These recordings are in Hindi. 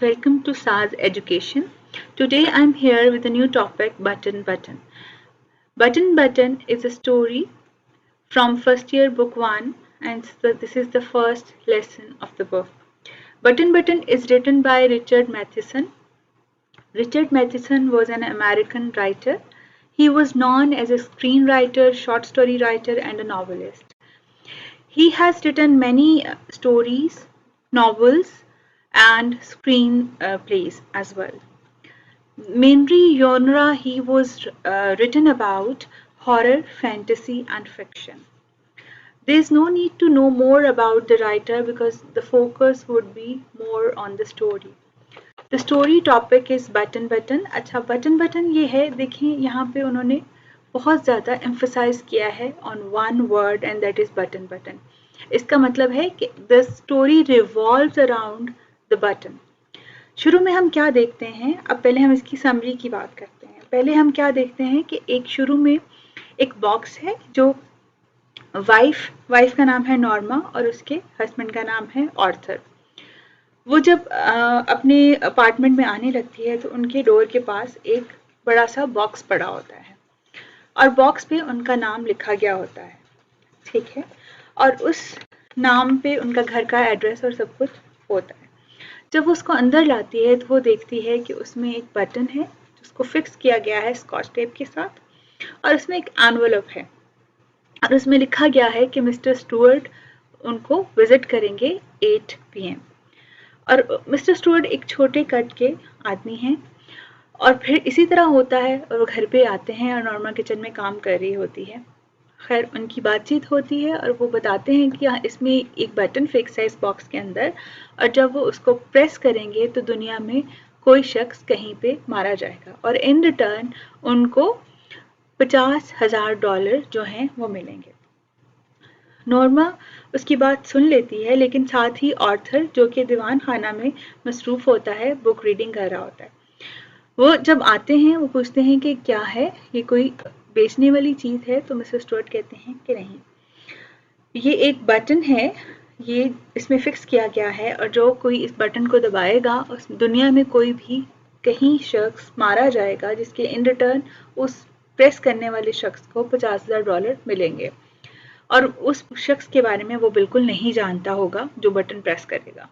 welcome to SAS Education. Today I'm here with a new topic, Button Button. Button Button is a story from first year book 1 and this is the first lesson of the book. Button Button is written by Richard Matheson. Richard Matheson was an American writer. He was known as a screenwriter, short story writer and a novelist. He has written many stories, novels, and screenplays as well. Mainly genre he was written about horror, fantasy, and fiction. There is no need to know more about the writer because the focus would be more on the story. The story topic is button button. अच्छा बटन बटन ये है, देखिए यहाँ पे उन्होंने बहुत ज़्यादा emphasize किया है on one word and that is button button. इसका मतलब है कि the story revolves around the button. शुरू में हम क्या देखते हैं, अब पहले हम इसकी समरी की बात करते हैं. पहले हम क्या देखते हैं कि एक शुरू में एक बॉक्स है जो वाइफ का नाम है नॉर्मा और उसके हस्बैंड का नाम है ऑर्थर. वो जब अपने अपार्टमेंट में आने लगती है तो उनके डोर के पास एक बड़ा सा बॉक्स पड़ा होता है और बॉक्स पे उनका नाम लिखा गया होता है, ठीक है, और उस नाम पे उनका घर का एड्रेस और सब कुछ होता है. जब वो उसको अंदर लाती है तो वो देखती है कि उसमें एक बटन है जिसको फिक्स किया गया है स्कॉच टेप के साथ और उसमें एक एनवेलप है और उसमें लिखा गया है कि मिस्टर स्टुअर्ट उनको विजिट करेंगे 8 PM. और मिस्टर स्टुअर्ट एक छोटे कट के आदमी हैं और फिर इसी तरह होता है और वो घर पे आते हैं और नॉर्मा किचन में काम कर रही होती है. खैर उनकी बातचीत होती है और वो बताते हैं कि इसमें एक बटन फिक्स है इस बॉक्स के अंदर और जब वो उसको प्रेस करेंगे तो दुनिया में कोई शख्स कहीं पे मारा जाएगा और इन रिटर्न उनको $50,000 जो हैं वो मिलेंगे. नॉर्मा उसकी बात सुन लेती है लेकिन साथ ही ऑर्थर जो कि दीवान खाना में मसरूफ़ होता है, बुक रीडिंग कर रहा होता है. वो जब आते हैं वो पूछते हैं कि क्या है, ये कोई बेचने वाली चीज़ है, तो मिस्टर स्टुअर्ट कहते हैं कि नहीं, ये एक बटन है, ये इसमें फिक्स किया गया है और जो कोई इस बटन को दबाएगा उस दुनिया में कोई भी कहीं शख्स मारा जाएगा जिसके इन रिटर्न उस प्रेस करने वाले शख्स को $50,000 मिलेंगे और उस शख्स के बारे में वो बिल्कुल नहीं जानता होगा जो बटन प्रेस करेगा.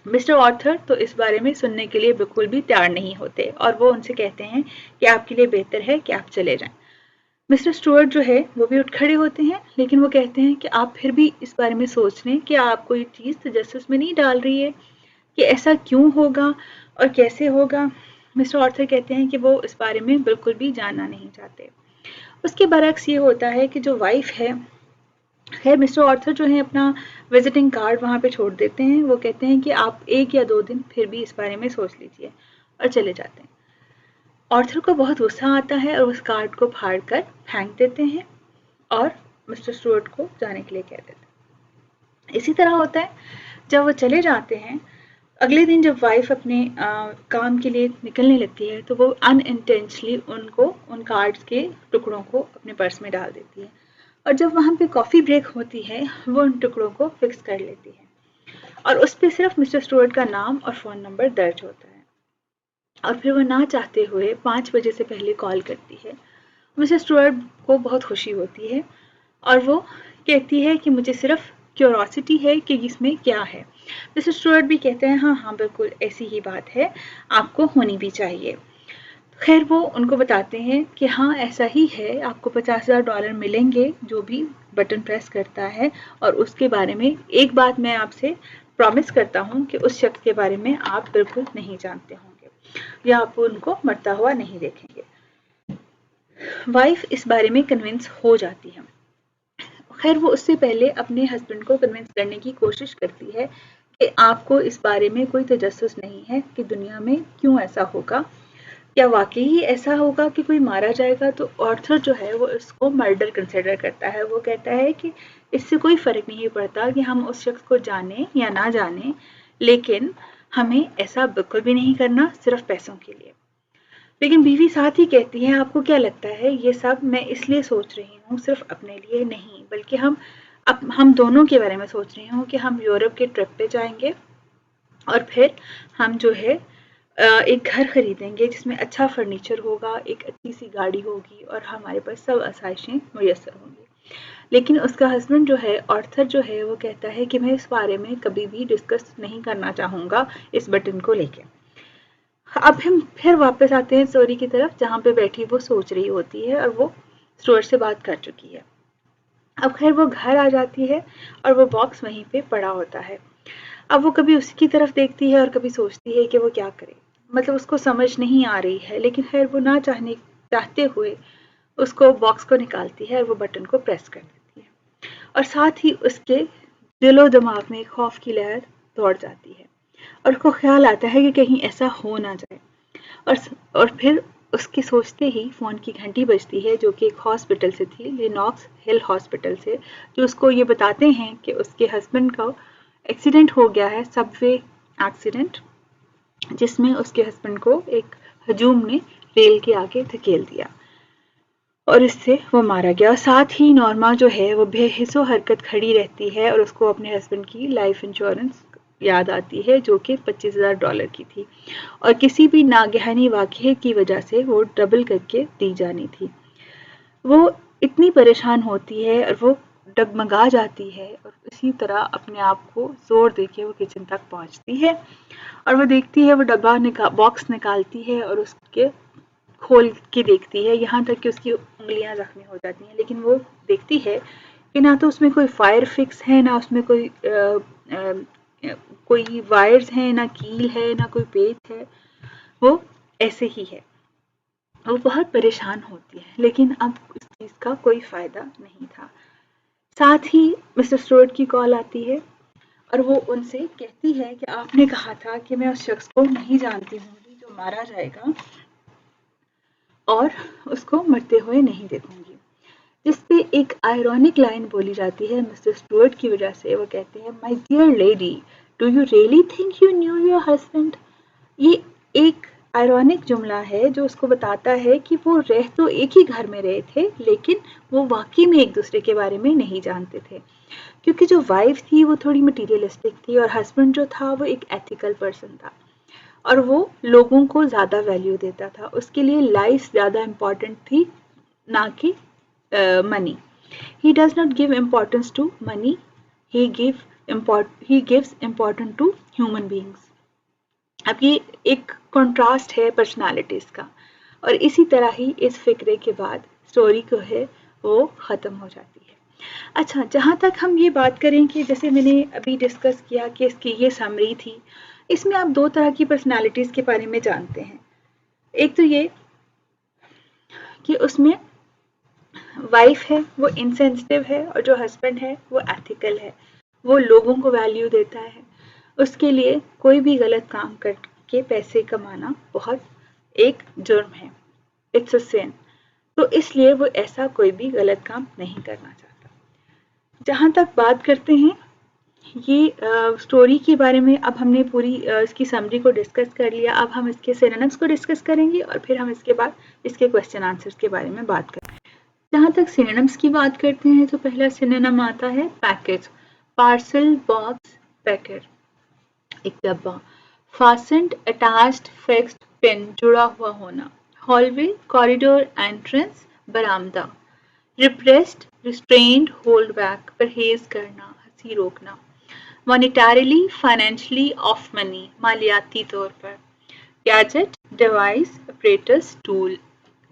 मिस्टर ऑर्थर तो इस बारे में सुनने के लिए बिल्कुल भी तैयार नहीं होते और वो उनसे कहते हैं कि आपके लिए बेहतर है कि आप चले जाएं. मिस्टर स्टुअर्ट जो है वो भी उठ खड़े होते हैं लेकिन वो कहते हैं कि आप फिर भी इस बारे में सोच लें कि आपको ये चीज़ तजस्सुस में नहीं डाल रही है कि ऐसा क्यों होगा और कैसे होगा. मिस्टर ऑर्थर कहते हैं कि वो इस बारे में बिल्कुल भी जानना नहीं चाहते. उसके बरक्स ये होता है कि जो वाइफ है, खैर मिस्टर ऑर्थर जो है अपना विजिटिंग कार्ड वहाँ पे छोड़ देते हैं. वो कहते हैं कि आप 1 या 2 दिन फिर भी इस बारे में सोच लीजिए और चले जाते हैं. ऑर्थर को बहुत गुस्सा आता है और उस कार्ड को फाड़ कर फेंक देते हैं और मिस्टर स्टुअर्ट को जाने के लिए कह देते हैं. इसी तरह होता है जब वो चले जाते हैं. अगले दिन जब वाइफ अपने काम के लिए निकलने लगती है तो वो अनइंटेंशनली उन कार्ड्स के टुकड़ों को अपने पर्स में डाल देती है और जब वहाँ पे कॉफ़ी ब्रेक होती है वो उन टुकड़ों को फिक्स कर लेती है और उस पर सिर्फ मिस्टर स्टुअर्ट का नाम और फ़ोन नंबर दर्ज होता है और फिर वो ना चाहते हुए 5 बजे से पहले कॉल करती है. मिस्टर स्टुअर्ट को बहुत खुशी होती है और वो कहती है कि मुझे सिर्फ क्यूरोसिटी है कि इसमें क्या है. मिस्टर स्टुअर्ट भी कहते हैं हाँ हाँ बिल्कुल ऐसी ही बात है, आपको होनी भी चाहिए. खैर वो उनको बताते हैं कि हाँ ऐसा ही है, आपको $50,000 मिलेंगे जो भी बटन प्रेस करता है और उसके बारे में एक बात मैं आपसे प्रॉमिस करता हूँ कि उस शख्स के बारे में आप बिल्कुल नहीं जानते होंगे या आप उनको मरता हुआ नहीं देखेंगे. वाइफ इस बारे में कन्विंस हो जाती है. खैर वो उससे पहले अपने हस्बैंड को कन्विंस करने की कोशिश करती है कि आपको इस बारे में कोई तजस्सुस नहीं है कि दुनिया में क्यों ऐसा होगा, क्या वाकई ही ऐसा होगा कि कोई मारा जाएगा. तो ऑर्थर जो है वो इसको मर्डर कंसिडर करता है. वो कहता है कि इससे कोई फ़र्क नहीं पड़ता कि हम उस शख्स को जाने या ना जाने, लेकिन हमें ऐसा बिल्कुल भी नहीं करना सिर्फ पैसों के लिए. लेकिन बीवी साथ ही कहती है आपको क्या लगता है ये सब मैं इसलिए सोच रही हूँ सिर्फ अपने लिए नहीं, बल्कि हम दोनों के बारे में सोच रही हूँ कि हम यूरोप के ट्रिप पे जाएंगे और फिर हम जो है एक घर खरीदेंगे जिसमें अच्छा फर्नीचर होगा, एक अच्छी सी गाड़ी होगी और हमारे पास सब आसाइशें मुयसर होंगी। लेकिन उसका हस्बैंड जो है, ऑर्थर जो है, वो कहता है कि मैं इस बारे में कभी भी डिस्कस नहीं करना चाहूँगा इस बटन को लेके। अब हम फिर वापस आते हैं स्टोरी की तरफ, जहाँ पे बैठी वो सोच रही होती है और वो स्टुअर्ट से बात कर चुकी है। अब खैर वो घर आ जाती है और वो बॉक्स वहीं पे पड़ा होता है। अब वो कभी उसकी तरफ देखती है और कभी सोचती है कि वो क्या करे, मतलब उसको समझ नहीं आ रही है, लेकिन खैर वो ना चाहते हुए उसको बॉक्स को निकालती है और वो बटन को प्रेस कर देती है और साथ ही उसके दिलो दिमाग में एक खौफ की लहर दौड़ जाती है और उसको ख्याल आता है कि कहीं ऐसा हो ना जाए। और फिर उसके सोचते ही फ़ोन की घंटी बजती है, जो कि एक हॉस्पिटल से थी, लेनॉक्स हिल हॉस्पिटल से, जो उसको ये बताते हैं कि उसके हस्बैंड का एक्सीडेंट हो गया है, सबवे एक्सीडेंट, जिसमें उसके हस्बैंड को एक हजूम ने रेल के आगे धकेल दिया और इससे वो मारा गया। और साथ ही नॉर्मा जो है वो बेहिसो हरकत खड़ी रहती है और उसको अपने हस्बैंड की लाइफ इंश्योरेंस याद आती है, जो कि $25,000 की थी और किसी भी नागहानी वाक़ये की वजह से वो डबल करके दी जानी थी। वो इतनी परेशान होती है और वो डगमगा जाती है और इसी तरह अपने आप को ज़ोर देके वो किचन तक पहुँचती है और वो देखती है, वो बॉक्स निकालती है और उसके खोल के देखती है, यहाँ तक कि उसकी उंगलियां जख्मी हो जाती हैं। लेकिन वो देखती है कि ना तो उसमें कोई फायर फिक्स है, ना उसमें कोई वायर्स हैं, ना कील है, ना कोई पेच है, वो ऐसे ही है। वो बहुत परेशान होती है, लेकिन अब इस चीज़ का कोई फ़ायदा नहीं था। साथ ही मिस्टर स्टुअर्ट की कॉल आती है और वो उनसे कहती है कि आपने कहा था कि मैं उस शख्स को नहीं जानती हूँ जो मारा जाएगा और उसको मरते हुए नहीं देखूंगी। जिस पे एक आयरॉनिक लाइन बोली जाती है मिस्टर स्टुअर्ट की वजह से। वो कहते हैं, my dear lady, do you really think you knew your husband? ये एक आयरॉनिक जुमला है जो उसको बताता है कि वो रह तो एक ही घर में रहे थे, लेकिन वो वाकई में एक दूसरे के बारे में नहीं जानते थे, क्योंकि जो वाइफ थी वो थोड़ी मटीरियलिस्टिक थी और हस्बैंड जो था वो एक एथिकल पर्सन था और वो लोगों को ज़्यादा वैल्यू देता था। उसके लिए लाइफ ज़्यादा इम्पॉर्टेंट थी, ना कि money. He does not give importance to money. He he gives importance to human beings. अब ये एक कंट्रास्ट है पर्सनालिटीज का और इसी तरह ही इस फिक्रे के बाद स्टोरी को है वो ख़त्म हो जाती है। अच्छा, जहाँ तक हम ये बात करें कि जैसे मैंने अभी डिस्कस किया कि इसकी ये समरी थी, इसमें आप दो तरह की पर्सनालिटीज़ के बारे में जानते हैं। एक तो ये कि उसमें वाइफ है वो इनसेंसिटिव है और जो हस्बैंड है वो एथिकल है, वो लोगों को वैल्यू देता है, उसके लिए कोई भी गलत काम करके पैसे कमाना बहुत एक जुर्म है, इट्स अ सिन। तो इसलिए वो ऐसा कोई भी गलत काम नहीं करना चाहता। जहाँ तक बात करते हैं ये स्टोरी के बारे में, अब हमने पूरी इसकी समरी को डिस्कस कर लिया। अब हम इसके सिनोनिम्स को डिस्कस करेंगे और फिर हम इसके बाद इसके क्वेश्चन आंसर्स के बारे में बात करेंगे। जहाँ तक सिनोनिम्स की बात करते हैं तो पहला सिनोनिम आता है पैकेज, पार्सल, बॉक्स, पैकेट, एक डब्बा। फास्टेंड, अटैच्ड, फिक्स्ड, पिन, जुड़ा हुआ होना। हॉलवे, कॉरिडोर, एंट्रेंस, बरामदा। रिप्रेस्ड, रिस्ट्रेन्ड, होल्ड बैक, परहेज करना, हंसी रोकना। मॉनिटरीली, फाइनेंशियली, ऑफ मनी, मालियाती तौर पर। गैजेट, डिवाइस, अपरेटस, टूल,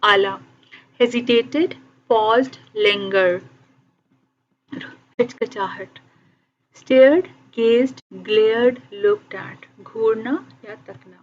आला। Hesitated, paused, lingered, हिचकिचाहट। Stared, gazed, glared, looked at, घूरना या तकना।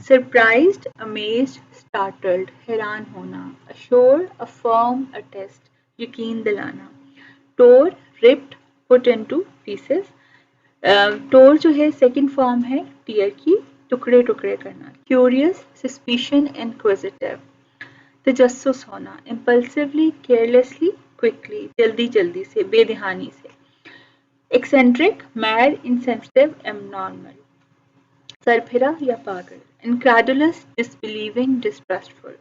Surprised, amazed, startled, हैरान होना। Assured, affirm, attest, यकीन दिलाना। Tore, ripped, put into pieces. टोर जो है सेकंड फॉर्म है टीयर की, टुकड़े टुकड़े करना। क्यूरियस, सस्पिशन, इंक्विजिटिव, तजस्सुस होना। इम्पल्सिवली, केयरलेसली, क्विकली, जल्दी जल्दी से, बेध्यानी से। Eccentric, mad, insensitive, abnormal, Sarfira या पागल। इनक्रेडुलस, डिसबिलीविंग, डिस्ट्रस्टफुल,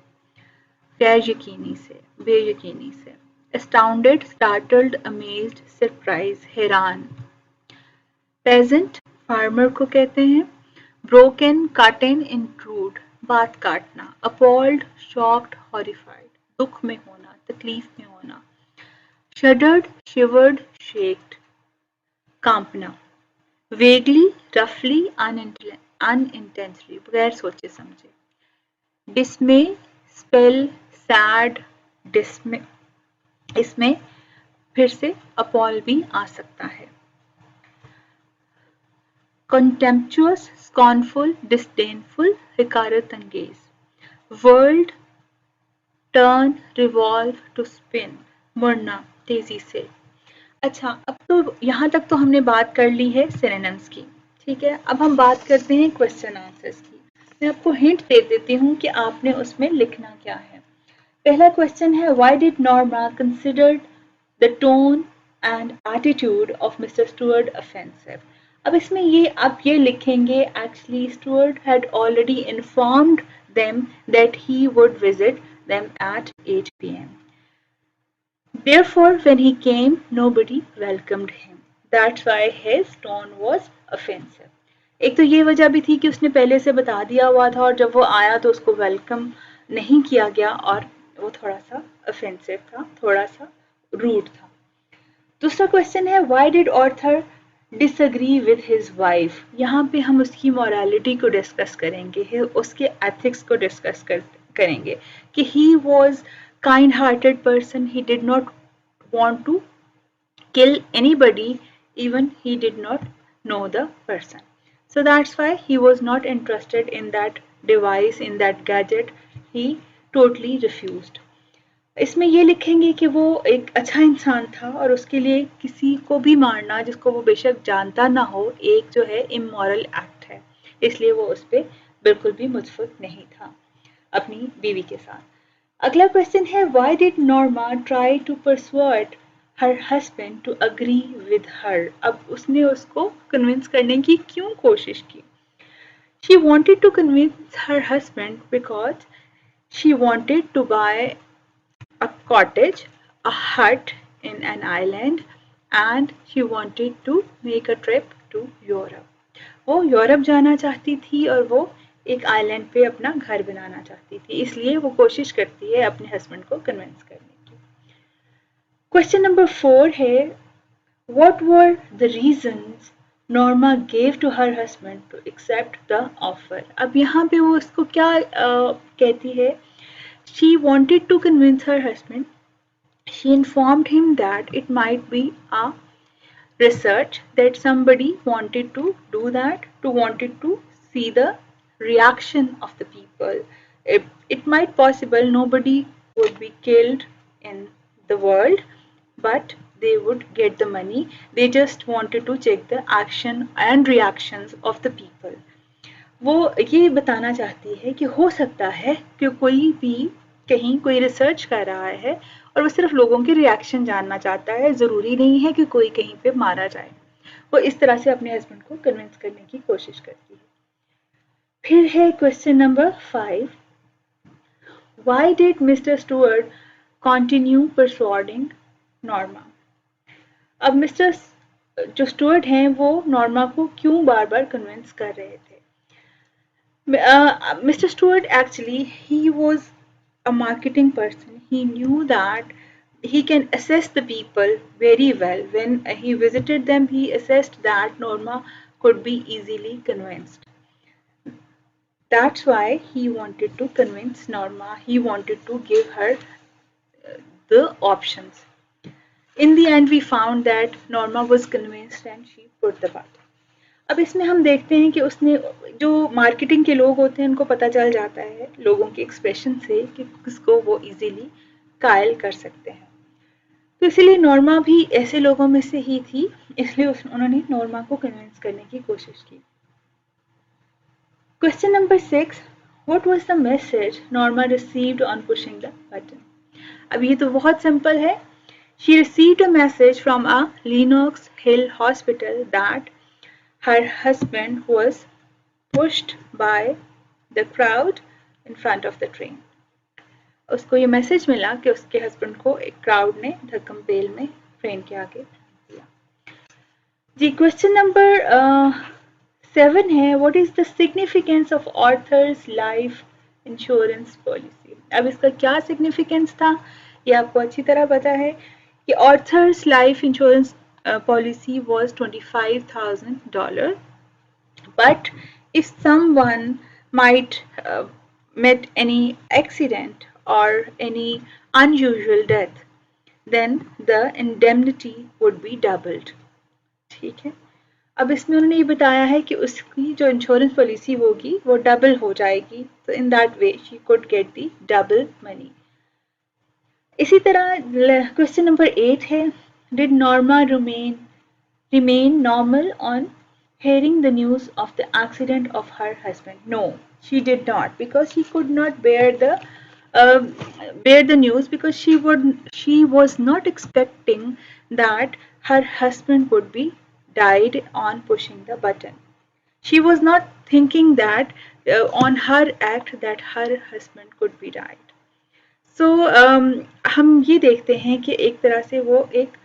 गैर यकीनी से, बेयकीनी से। एस्टाउंडेड, स्टार्टल्ड, अमेज्ड, सरप्राइज, हैरान। पेजेंट, फार्मर को कहते हैं। ब्रोकन, कटन, इंट्रूड, बात काटना। अपॉल्ड, शॉक्ड, हॉरिफाइड, दुख में होना, तकलीफ में होना। शडर्ड, शिवर्ड, शेक्ड, कांपना। वेगली, रफली, अनइंटेंशनली, बगैर सोचे समझे। डिस्मे, स्पेल, सैड, डिस्मे, इसमें फिर से अपॉल भी आ सकता है। contemptuous, scornful, disdainful, हकारत अंगेज। World, turn, revolve, to spin, मुड़ना, तेजी से। अच्छा, अब तो यहाँ तक तो हमने बात कर ली है सिनोनिम्स की, ठीक है। अब हम बात करते हैं क्वेश्चन आंसर्स की। मैं आपको हिंट दे देती हूँ कि आपने उसमें लिखना क्या है। पहला क्वेश्चन है, why did Norma considered the tone and attitude of mister Stuart offensive. अब इसमें ये आप ये लिखेंगे, actually Stuart had already informed them that he would visit them at 8 p.m. Therefore, when he came, nobody welcomed him. That's why his tone was offensive. एक तो ये वजह भी थी कि उसने पहले से बता दिया हुआ था और जब वो आया तो उसको वेलकम नहीं किया गया और वो थोड़ा सा ऑफेंसिव था, थोड़ा सा रूड था। दूसरा क्वेश्चन है, why did Arthur disagree with his wife. यहाँ पे हम उसकी मॉरलिटी को डिस्कस करेंगे, उसके एथिक्स को डिस्कस करेंगे कि he was kind hearted person, he did not want to kill anybody, even he did not know the person. So that's why he was not interested in that device, in that gadget. He totally refused. इसमें ये लिखेंगे कि वो एक अच्छा इंसान था और उसके लिए किसी को भी मारना जिसको वो बेशक जानता ना हो, एक जो है इमोरल एक्ट है, इसलिए वो उस पर बिल्कुल भी मुतफिक नहीं था अपनी बीवी के साथ। अगला क्वेश्चन है, why did Norma try to persuade her husband to agree with her. अब उसने उसको कन्विंस करने की क्यों कोशिश की। She wanted to convince her husband because she wanted to buy a cottage, a hut in an island, and she wanted to make a trip to Europe. वो यूरोप जाना चाहती थी और वो एक आइलैंड पे अपना घर बनाना चाहती थी, इसलिए वो कोशिश करती है अपने हस्बैंड को कन्विंस करने की। क्वेश्चन नंबर 4 है, what were the reasons Norma gave to her husband to accept the offer। अब यहाँ पे वो उसको क्या कहती है, she wanted to convince her husband. She informed him that it might be a research that somebody wanted to do that, wanted to see the reaction of the people. It might possible nobody would be killed in the world, but they would get the money. They just wanted to check the action and reactions of the people. वो ये बताना चाहती है कि हो सकता है कि कोई भी कहीं कोई रिसर्च कर रहा है और वो सिर्फ लोगों के रिएक्शन जानना चाहता है, ज़रूरी नहीं है कि कोई कहीं पे मारा जाए। वो इस तरह से अपने हस्बैंड को कन्विंस करने की कोशिश करती है। फिर है question number 5, why did mister Stuart continue persuading Norma. अब मिस्टर जो स्टुअर्ट हैं वो नॉर्मा को क्यों बार बार कन्विंस कर रहे थे। Mr. Stewart actually, he was a marketing person. He knew that he can assess the people very well. When he visited them, he assessed that Norma could be easily convinced. That's why he wanted to convince Norma. He wanted to give her the options. In the end, we found that Norma was convinced and she put the button. अब इसमें हम देखते हैं कि उसने जो मार्केटिंग के लोग होते हैं उनको पता चल जाता है लोगों के एक्सप्रेशन से कि किसको वो इजीली कायल कर सकते हैं, तो इसीलिए नॉर्मा भी ऐसे लोगों में से ही थी, इसलिए उन्होंने नॉर्मा को कन्विंस करने की कोशिश की। Question number 6, what was the message Norma received on pushing the button. अब ये तो बहुत सिंपल है। She received a message from a Lenox Hill hospital that her husband was pushed by the crowd in front of the train. उसको ये मैसेज मिला कि उसके हस्बैंड को एक क्राउड ने धक्कम-पेल में ट्रेन के आगे दिया। जी, क्वेश्चन नंबर 7 है, what is the significance of authors life insurance policy. अब इसका क्या सिग्निफिकेंस था ये आपको अच्छी तरह पता है कि authors life insurance policy was $25,000, but if someone might met any accident or any unusual death, then the indemnity would be doubled। ठीक है, अब इसमें उन्होंने ये बताया है कि उसकी जो इंश्योरेंस पॉलिसी होगी वो डबल हो जाएगी, तो in that way she could get the double money. इसी तरह क्वेश्चन नंबर 8 है, did Norma remain normal on hearing the news of the accident of her husband? No, she did not, because she could not uh, bear the news, because she was not expecting that her husband would be died on pushing the button. She was not thinking that on her act that her husband could be died. So हम ये देखते हैं कि एक तरह से वो एक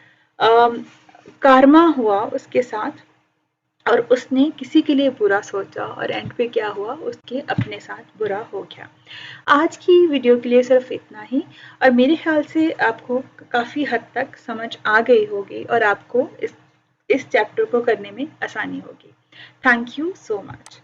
karma हुआ उसके साथ, और उसने किसी के लिए बुरा सोचा और एंड पे क्या हुआ, उसके अपने साथ बुरा हो गया। आज की वीडियो के लिए सिर्फ इतना ही, और मेरे ख्याल से आपको काफ़ी हद तक समझ आ गई होगी और आपको इस चैप्टर को करने में आसानी होगी। Thank you so much.